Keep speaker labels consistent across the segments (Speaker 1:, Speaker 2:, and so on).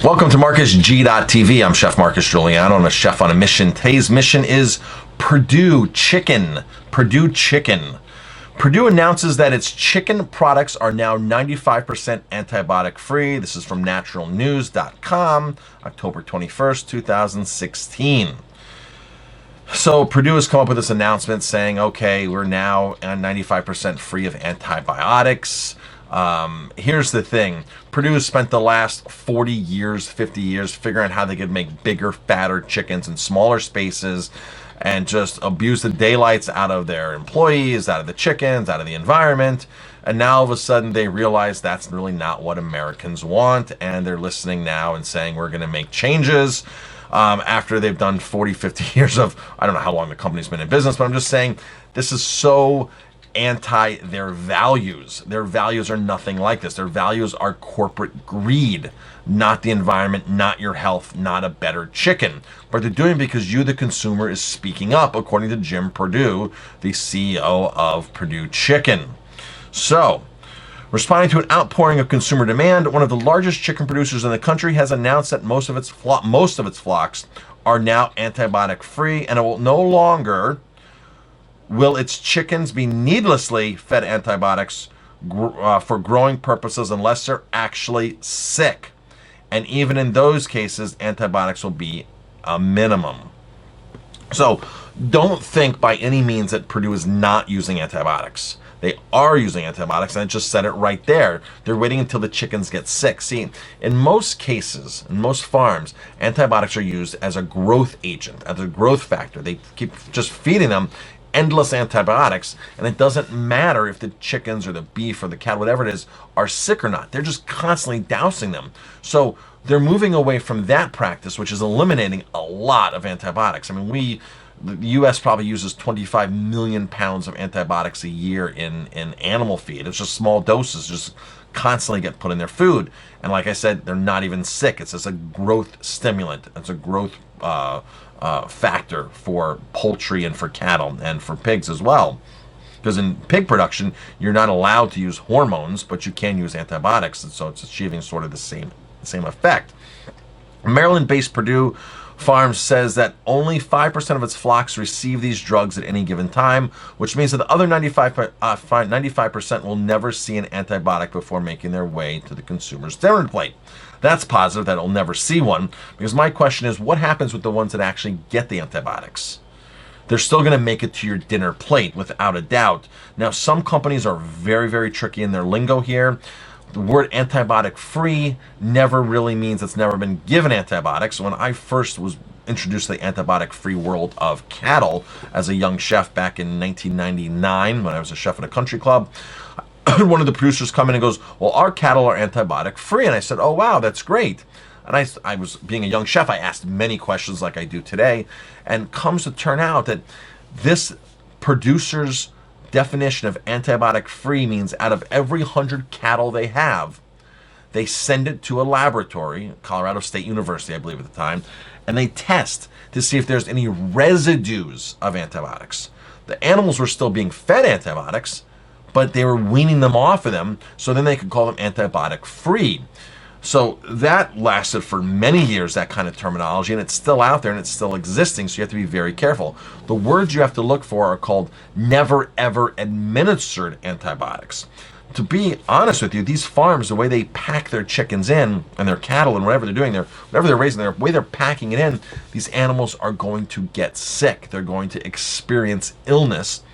Speaker 1: Welcome to MarcusG.TV. I'm Chef Marcus Guiliano. I'm a chef on a mission. Today's mission is Perdue Chicken. Perdue Chicken. Perdue announces that its chicken products are now 95% antibiotic free. This is from naturalnews.com, October 21st, 2016. So Perdue has come up with this announcement saying, okay, we're now 95% free of antibiotics. Here's the thing. Perdue has spent the last 40 years, 50 years figuring out how they could make bigger, fatter chickens in smaller spaces and just abuse the daylights out of their employees, out of the chickens, out of the environment. And now all of a sudden they realize that's really not what Americans want, and they're listening now and saying we're going to make changes after they've done 40, 50 years of, I don't know how long the company's been in business, but I'm just saying this is so anti their values. Their values are nothing like this. Their values are corporate greed, not the environment, not your health, not a better chicken. But they're doing it because you, the consumer, is speaking up, according to Jim Perdue, the CEO of Perdue Chicken. So, responding to an outpouring of consumer demand, one of the largest chicken producers in the country has announced that most of its flocks are now antibiotic free, and it will no longer will its chickens be needlessly fed antibiotics for growing purposes unless they're actually sick. And even in those cases, antibiotics will be a minimum. So don't think by any means that Perdue is not using antibiotics. They are using antibiotics, and I just said it right there. They're waiting until the chickens get sick. See, in most cases, in most farms, antibiotics are used as a growth agent, as a growth factor. They keep just feeding them endless antibiotics, and it doesn't matter if the chickens or the beef or the cattle, whatever it is, are sick or not. They're just constantly dousing them. So they're moving away from that practice, which is eliminating a lot of antibiotics. I mean, the U.S. probably uses 25 million pounds of antibiotics a year in animal feed. It's just small doses, just constantly get put in their food. And like I said, they're not even sick. It's just a growth stimulant. It's a growth factor for poultry and for cattle and for pigs as well. Because in pig production, you're not allowed to use hormones, but you can use antibiotics, and so it's achieving sort of the same effect. Maryland-based Perdue Farms says that only 5% of its flocks receive these drugs at any given time, which means that the other 95% will never see an antibiotic before making their way to the consumer's dinner plate. That's positive that it'll never see one, because my question is, what happens with the ones that actually get the antibiotics? They're still going to make it to your dinner plate, without a doubt. Now, some companies are very, very tricky in their lingo here. The word antibiotic free never really means it's never been given antibiotics. When I first was introduced to the antibiotic free world of cattle as a young chef back in 1999, when I was a chef at a country club, one of the producers come in and goes, well, our cattle are antibiotic free. And I said, oh, wow, that's great. And I was, being a young chef, I asked many questions like I do today, and comes to turn out that this producer's definition of antibiotic free means out of every 100 cattle they have, they send it to a laboratory, Colorado State University, I believe at the time, and they test to see if there's any residues of antibiotics. The animals were still being fed antibiotics, but they were weaning them off of them, so then they could call them antibiotic free. So that lasted for many years, that kind of terminology, and it's still out there and it's still existing, so you have to be very careful. The words you have to look for are called never ever administered antibiotics. To be honest with you, these farms, the way they pack their chickens in and their cattle and whatever they're doing, whatever they're raising, the way they're packing it in, these animals are going to get sick. They're going to experience illness,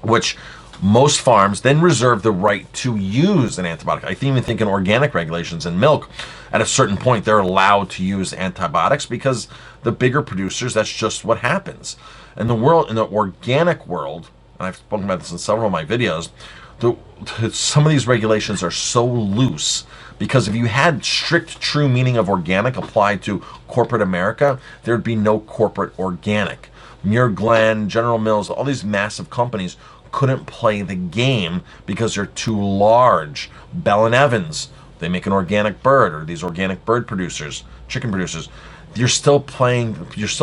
Speaker 1: which most farms then reserve the right to use an antibiotic. I even think in organic regulations in milk, at a certain point, they're allowed to use antibiotics because the bigger producers, that's just what happens. In the organic world, and I've spoken about this in several of my videos, some of these regulations are so loose because if you had strict, true meaning of organic applied to corporate America, there'd be no corporate organic. Muir Glen, General Mills, all these massive companies couldn't play the game because they're too large. Bell and Evans, they make an organic bird, or these organic bird producers, chicken producers, you're still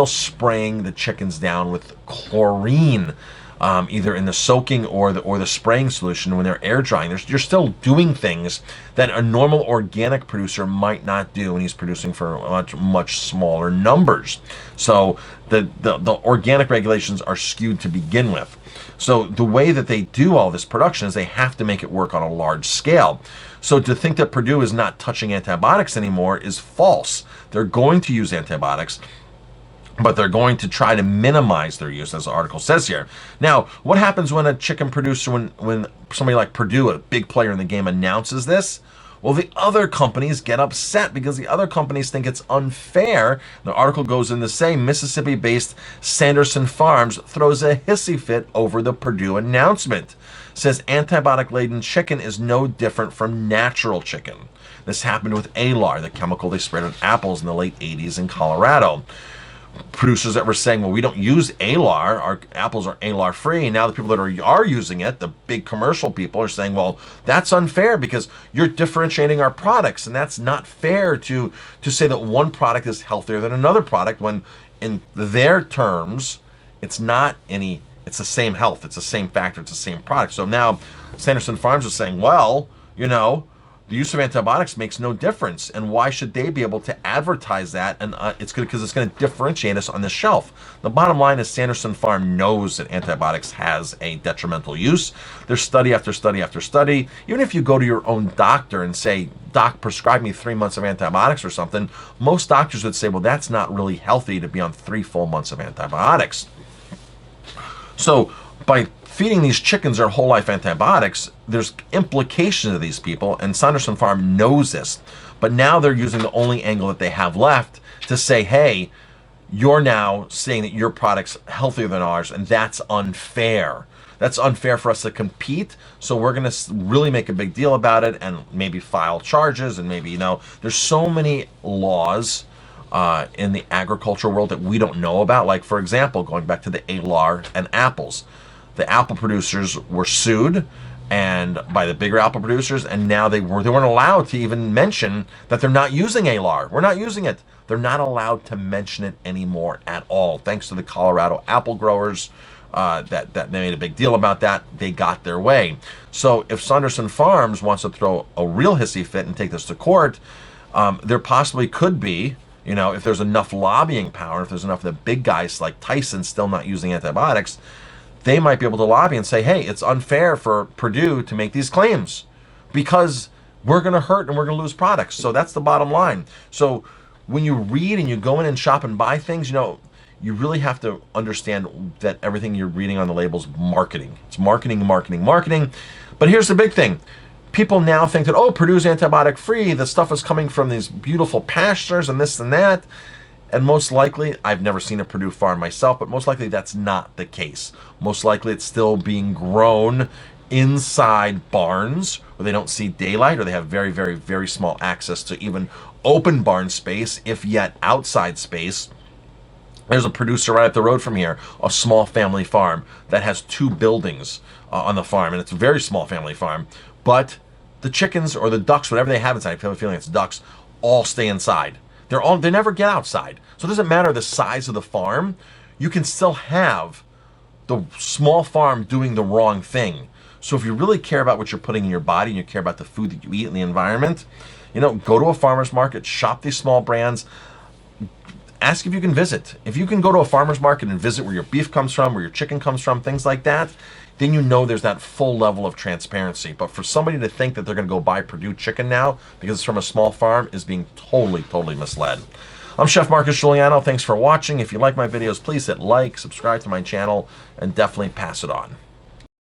Speaker 1: spraying the chickens down with chlorine. either in the soaking or the spraying solution when they're air drying. You're still doing things that a normal organic producer might not do, and he's producing for much smaller numbers. So the organic regulations are skewed to begin with. So the way that they do all this production is they have to make it work on a large scale. So to think that Perdue is not touching antibiotics anymore is false. They're going to use antibiotics, but they're going to try to minimize their use, as the article says here. Now, what happens when a chicken producer, when somebody like Perdue, a big player in the game, announces this? Well, the other companies get upset because the other companies think it's unfair. The article goes in to say Mississippi-based Sanderson Farms throws a hissy fit over the Perdue announcement. Says antibiotic-laden chicken is no different from natural chicken. This happened with Alar, the chemical they sprayed on apples in the late 80s in Colorado. Producers that were saying, well, we don't use Alar, our apples are Alar free. Now the people that are using it, the big commercial people, are saying, well, that's unfair because you're differentiating our products, and that's not fair to say that one product is healthier than another product when in their terms it's not any, it's the same health, it's the same factor, it's the same product. So now Sanderson Farms is saying, well, you know, the use of antibiotics makes no difference, and why should they be able to advertise that? And it's good because it's going to differentiate us on the shelf. The bottom line is Sanderson Farm knows that antibiotics has a detrimental use. There's study after study after study. Even if you go to your own doctor and say, doc, prescribe me 3 months of antibiotics or something, most doctors would say, well, that's not really healthy to be on 3 full months of antibiotics. So by feeding these chickens their whole life antibiotics, there's implications of these people, and Sanderson Farm knows this. But now they're using the only angle that they have left to say, hey, you're now saying that your product's healthier than ours, and that's unfair. That's unfair for us to compete, so we're going to really make a big deal about it and maybe file charges, and maybe, you know, there's so many laws in the agriculture world that we don't know about. Like, for example, going back to the Alar and apples. The apple producers were sued and by the bigger apple producers, and now they weren't allowed to even mention that they're not using Alar. We're not using it. They're not allowed to mention it anymore at all. Thanks to the Colorado apple growers that they made a big deal about that. They got their way. So if Sanderson Farms wants to throw a real hissy fit and take this to court, there possibly could be, you know, if there's enough lobbying power, if there's enough of the big guys like Tyson still not using antibiotics, they might be able to lobby and say, hey, it's unfair for Perdue to make these claims because we're going to hurt and we're going to lose products. So that's the bottom line. So when you read and you go in and shop and buy things, you know, you really have to understand that everything you're reading on the label is marketing. It's marketing, marketing, marketing. But here's the big thing. People now think that, oh, Perdue's antibiotic free. The stuff is coming from these beautiful pastures and this and that. And most likely, I've never seen a Perdue farm myself, but most likely that's not the case. Most likely it's still being grown inside barns where they don't see daylight, or they have very, very, very small access to even open barn space, if yet outside space. There's a producer right up the road from here, a small family farm that has 2 buildings on the farm, and it's a very small family farm. But the chickens or the ducks, whatever they have inside, I have a feeling it's ducks, all stay inside. They never get outside. So it doesn't matter the size of the farm. You can still have the small farm doing the wrong thing. So if you really care about what you're putting in your body and you care about the food that you eat and the environment, you know, go to a farmer's market, shop these small brands, ask if you can visit. If you can go to a farmer's market and visit where your beef comes from, where your chicken comes from, things like that, then you know there's that full level of transparency. But for somebody to think that they're going to go buy Perdue chicken now because it's from a small farm is being totally, totally misled. I'm Chef Marcus Guiliano. Thanks for watching. If you like my videos, please hit like, subscribe to my channel, and definitely pass it on.